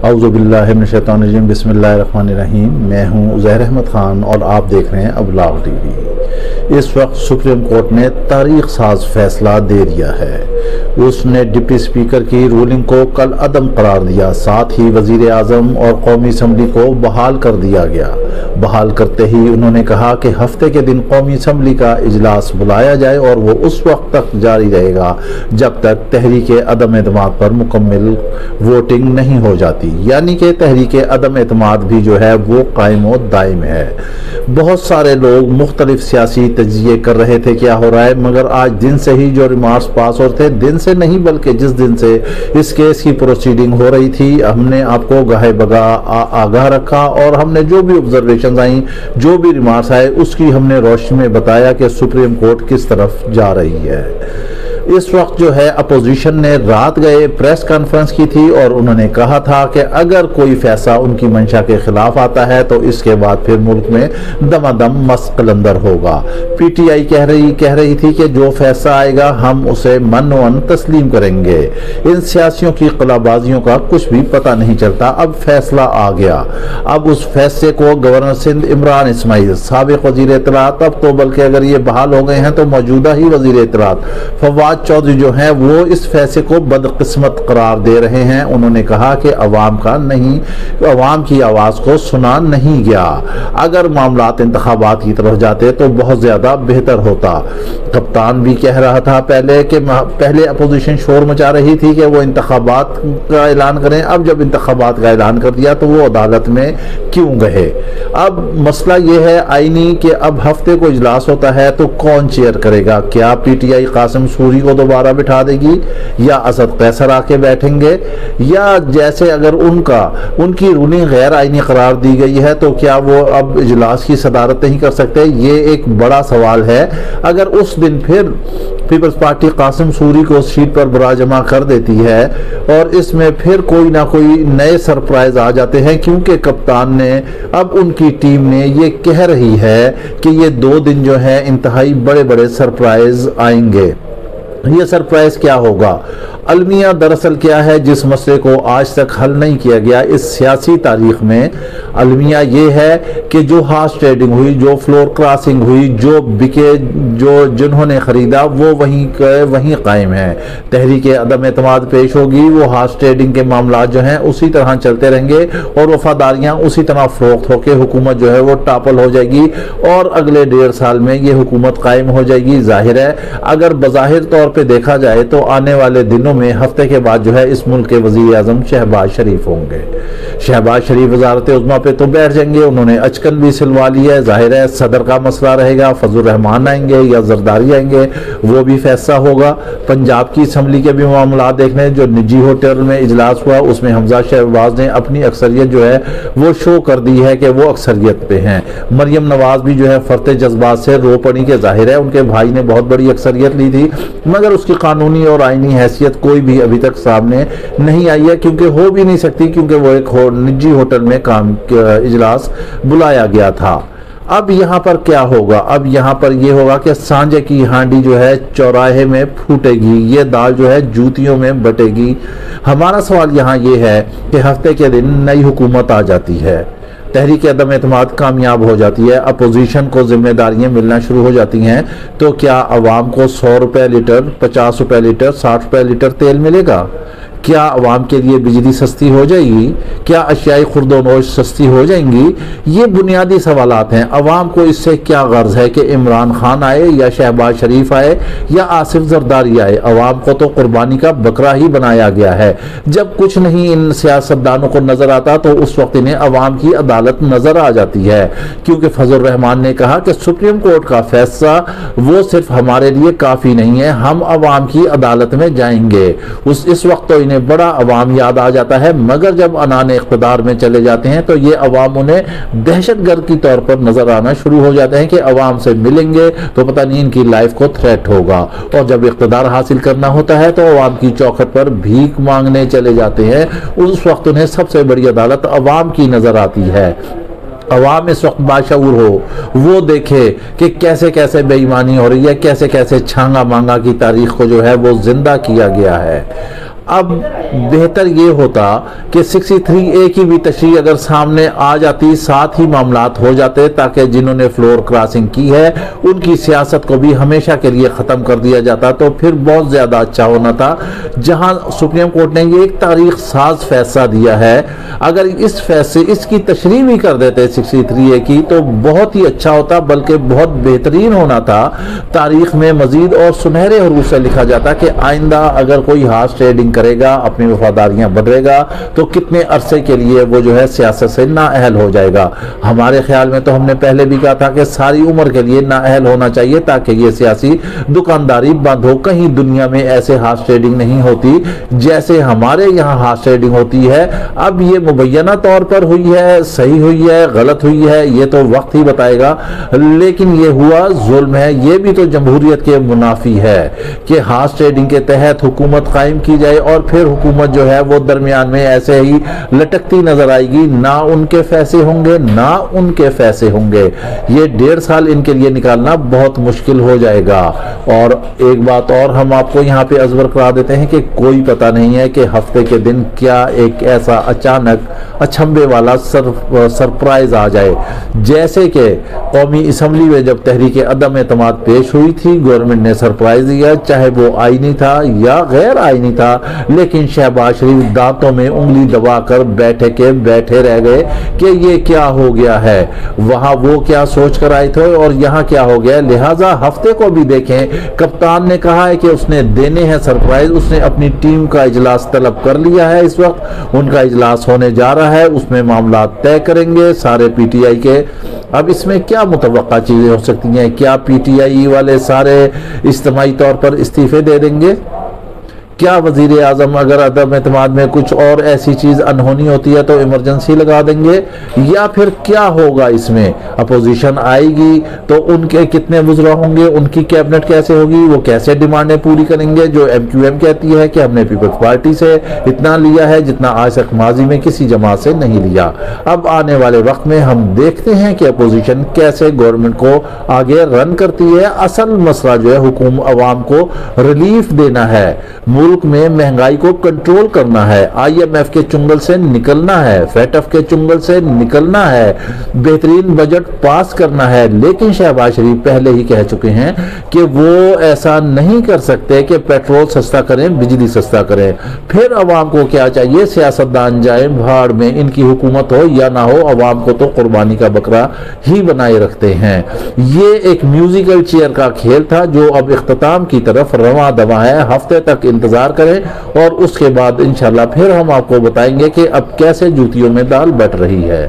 औज़ुबिल्लाहि मिनश्शैतानिर्रजीम बिस्मिल्लाहिर्रहमानिर्रहीम। मैं हूं ज़हर अहमद ख़ान और आप देख रहे हैं अबलाग टीवी। इस वक्त सुप्रीम कोर्ट ने तारीख साज फैसला दे दिया है। उसने डिप्टी स्पीकर की रूलिंग को कल अदम करार दिया। साथ ही वज़ीर आज़म और कौमी असम्बली को बहाल कर दिया गया। बहाल करते ही उन्होंने कहा कि हफ्ते के दिन कौमी असम्बली का इजलास बुलाया जाए और वो उस वक्त तक जारी रहेगा जब तक तहरीक अदम एतमाद पर मुकम्मल वोटिंग नहीं हो जाती। यानी कि तहरीक अदम एतमाद भी जो है वो कायम व दायम है। बहुत सारे लोग मुख्तलिफ सियासी तजिए कर रहे थे क्या हो रहा है, मगर आज दिन से ही जो रिमार्क्स पास हो रहे थे, दिन से नहीं बल्कि जिस दिन से इस केस की प्रोसीडिंग हो रही थी, हमने आपको गाहे बगा आगाह रखा और हमने जो भी ऑब्जर्वेशन आई, जो भी रिमार्क्स आए, उसकी हमने रोशनी में बताया कि सुप्रीम कोर्ट किस तरफ जा रही है। इस वक्त जो है अपोजिशन ने रात गए प्रेस कॉन्फ्रेंस की थी और उन्होंने कहा था कि अगर कोई फैसला उनकी मंशा के खिलाफ आता है तो इसके बाद फिर मुल्क में दमादम मस्त कलंदर होगा। पीटीआई कह रही थी कि जो फैसला आएगा हम उसे मन वन तस्लीम करेंगे। इन सियासियों की कलाबाजियों का कुछ भी पता नहीं चलता। अब फैसला आ गया। अब उस फैसले को गवर्नर सिंध इमरान इस्माइल, साबिक वजीर इत्तलात, अब तो बल्कि अगर ये बहाल हो गए हैं तो मौजूदा ही वजीर इत्तलात फवाद चौधरी जो हैं वो इस फैसले को बदकिस्मत करार दे रहे हैं। उन्होंने कहा कि अवाम की आवाज को सुना नहीं गया। अगर मामलात इंतखाबात की तरफ जाते तो बहुत ज्यादा बेहतर होता। कप्तान भी कह रहा था पहले अपोजिशन शोर मचा रही थी कि वो इंतखाबात का ऐलान करें। अब जब इंतखाबात का ऐलान कर दिया तो वो अदालत में क्यों गए। अब मसला ये है आईनी कि अब हफ्ते को इजलास होता है तो कौन चेयर करेगा। क्या पीटीआई कासिम सूरी को दोबारा बिठा देगी या असद कैसर आके बैठेंगे, या जैसे अगर उनकी रूलिंग गैर आईनी करार दी गई है तो क्या वो अब इजलास की सदारत नहीं कर सकते। ये एक बड़ा सवाल है। अगर उस दिन फिर पीपल्स पार्टी कासिम सूरी को सीट पर बुरा जमा कर देती है और इसमें फिर कोई ना कोई नए सरप्राइज आ जाते हैं, क्योंकि कप्तान ने अब उनकी टीम ने ये कह रही है कि ये 2 दिन जो है इंतहाई बड़े बड़े सरप्राइज आएंगे। ये सरप्राइज क्या होगा। अलमिया दरअसल क्या है जिस मसले को आज तक हल नहीं किया गया इस सियासी तारीख में। अलमिया ये है कि जो हार्स ट्रेडिंग हुई, जो फ्लोर क्रॉसिंग हुई, जो बिके, जिन्होंने खरीदा वो वहीं कायम है। तहरीक अदम एतमाद पेश होगी, वो हार्स ट्रेडिंग के मामला जो हैं उसी तरह चलते रहेंगे और वफादारियां उसी तरह फरोख्त होकर हुकूमत जो है वो टापल हो जाएगी और अगले 1.5 साल में ये हुकूमत कायम हो जाएगी। जाहिर है अगर बज़ाहिर तौर पे देखा जाए तो आने वाले दिनों में हफ्ते के बाद जो है इस मुल्क के वजीर आजम शहबाज शरीफ होंगे। शहबाज शरीफ वजारत उज़्मा पे तो बैठ जाएंगे, उन्होंने अचकन भी सिलवा ली है। जाहिर है सदर का मसला रहेगा, फजल रहमान आएंगे या जरदारी आएंगे, वो भी फैसला होगा। पंजाब की असम्बली के भी मामला देखने, जो निजी होटल में इजलास हुआ उसमें हमजा शहबाज ने अपनी अक्सरियत जो है वो शो कर दी है कि वो अक्सरियत पे हैं। मरियम नवाज भी जो है फरते जज्बात से रो पड़ी के जाहिर है उनके भाई ने बहुत बड़ी अक्सरियत ली थी, मगर उसकी कानूनी और आईनी हैसियत कोई भी अभी तक सामने नहीं आई है, क्योंकि हो भी नहीं सकती, क्योंकि वो एक निजी होटल में इजलास बुलाया गया था। अब यहाँ पर क्या होगा। अब यहाँ पर ये होगा कि सांझे की हांडी जो है चौराहे में फूटेगी, ये दाल जो है जूतियों में बटेगी। हमारा सवाल यहाँ ये है कि हफ्ते के दिन नई हुकूमत आ जाती है, तहरीक अदम एतमाद कामयाब हो जाती है, अपोजिशन को जिम्मेदारियां मिलना शुरू हो जाती हैं, तो क्या अवाम को 100 रुपये लीटर, 50 रुपये लीटर, 60 रुपये लीटर तेल मिलेगा। क्या अवाम के लिए बिजली सस्ती हो जाएगी, क्या अशियाई खुर्दोनोश सस्ती हो जाएंगी। ये बुनियादी सवालात हैं। अवाम को इससे क्या गर्ज है कि इमरान खान आए या शहबाज शरीफ आए या आसिफ जरदारी आए। अवाम को तो कुर्बानी का बकरा ही बनाया गया है। जब कुछ नहीं इन सियासतदानों को नजर आता तो उस वक्त इन्हें अवाम की अदालत नजर आ जाती है, क्योंकि फजल रहमान ने कहा कि सुप्रीम कोर्ट का फैसला वो सिर्फ हमारे लिए काफी नहीं है, हम अवाम की अदालत में जाएंगे। इस वक्त तो बड़ा अवाम याद आ जाता है, मगर जब अनाने इख्तिदार में चले जाते हैं तो ये अवाम उन्हें दहशतगर्द की तौर पर नजर आना शुरू हो जाते हैं कि अवाम से मिलेंगे तो पता नहीं इनकी लाइफ को थ्रेट होगा। और जब इख्तिदार हासिल करना होता है तो अवाम की चौखट पर भीख मांगने चले जाते हैं। उस वक्त उन्हें सबसे बड़ी अदालत अवाम की नजर आती है। अवाम इस वक्त बाशऊर हो, वो देखे कि कैसे कैसे बेईमानी हो रही है, कैसे कैसे छांगा मांगा की तारीख को जो है वो जिंदा किया गया है। अब बेहतर ये होता कि 63A की भी तशरीह अगर सामने आ जाती, साथ ही मामलात हो जाते, ताकि जिन्होंने फ्लोर क्रॉसिंग की है उनकी सियासत को भी हमेशा के लिए ख़त्म कर दिया जाता, तो फिर बहुत ज़्यादा अच्छा होना था। जहां सुप्रीम कोर्ट ने ये एक तारीख साज फैसला दिया है, अगर इस फैसले इसकी तशरीह भी कर देते 63A की तो बहुत ही अच्छा होता, बल्कि बहुत बेहतरीन होना था। तारीख में मजीद और सुनहरे हरूफ से लिखा जाता कि आइंदा अगर कोई हार्स ट्रेडिंग करेगा, अपनी वफादारियां बदलेगा, तो कितने अरसे के लिए वो जो है सियासत से नाअहल हो जाएगा। हमारे ख्याल में तो हमने पहले भी कहा था कि सारी उम्र के लिए नाअहल होना चाहिए, ताकि ये सियासी दुकानदारी बंद हो। कहीं दुनिया में ऐसे हार्स ट्रेडिंग नहीं होती जैसे हमारे यहाँ हार्स ट्रेडिंग होती है। अब ये मुबैना तौर पर हुई है, सही हुई है, गलत हुई है, ये तो वक्त ही बताएगा, लेकिन ये हुआ जुल्म है। ये भी तो जमहूरियत के मुनाफी है कि हार्स ट्रेडिंग के तहत हुकूमत कायम की जाए और फिर हुकूमत जो है वो दरमियान में ऐसे ही लटकती नजर आएगी, ना उनके पैसे होंगे ना उनके पैसे होंगे। ये 1.5 साल इनके लिए निकालना बहुत मुश्किल हो जाएगा। और एक बात और हम आपको यहाँ पे अजबर करा देते हैं कि कोई पता नहीं है कि हफ्ते के दिन क्या एक ऐसा अचानक अचंभे वाला सरप्राइज आ जाए। जैसे कि कौमी असम्बली में जब तहरीक अदम एतमाद पेश हुई थी, गवर्नमेंट ने सरप्राइज दिया, चाहे वो आईनी था या गैर आईनी था, लेकिन शहबाज शरीफ दांतों में उंगली दबाकर बैठे के बैठे रह गए कि ये क्या हो गया है। वहां वो क्या सोच कर आए थे और यहाँ क्या हो गया। लिहाजा हफ्ते को भी देखें, कप्तान ने कहा है कि उसने देने हैं सरप्राइज। उसने अपनी टीम का इजलास तलब कर लिया है, इस वक्त उनका इजलास होने जा रहा है, उसमें मामला तय करेंगे सारे पीटीआई के। अब इसमें क्या मुतवक्का चीजें हो सकती हैं? क्या पीटीआई वाले सारे इज्तिमाई तौर पर इस्तीफे दे देंगे? क्या वजीर आजम अगर अदम एतमाद में कुछ और ऐसी चीज अनहोनी होती है तो इमरजेंसी लगा देंगे? या फिर क्या होगा इसमें? अपोजिशन आएगी तो उनके कितने वज़रा होंगे, उनकी कैबिनेट कैसे होगी, वो कैसे डिमांडें पूरी करेंगे? जो MQM कहती है कि हमने पीपल्स पार्टी से इतना लिया है जितना आज तक माजी में किसी जमात से नहीं लिया। अब आने वाले वक्त में हम देखते हैं कि अपोजिशन कैसे गवर्नमेंट को आगे रन करती है। असल मसला जो है हुकूमत अवाम को रिलीफ देना है, मुल्क में महंगाई को कंट्रोल करना है, IMF के चुंगल से निकलना है, FATF के चुंगल से निकलना है, बेहतरीन बजट पास करना है। लेकिन शहबाज शरीफ पहले ही कह चुके हैं कि वो ऐसा नहीं कर सकते कि पेट्रोल सस्ता करें, बिजली सस्ता करें। फिर अवाम को क्या चाहिए? सियासतदान जाए भाड़ में, इनकी हुकूमत हो या ना हो, अवाम को तो कुर्बानी का बकरा ही बनाए रखते हैं। ये एक म्यूजिकल चेयर का खेल था जो अब इख्तिताम की तरफ रवां दवा है। हफ्ते तक इंतजार करें और उसके बाद इंशाल्लाह फिर हम आपको बताएंगे कि अब कैसे जूतियों में दाल बट रही है।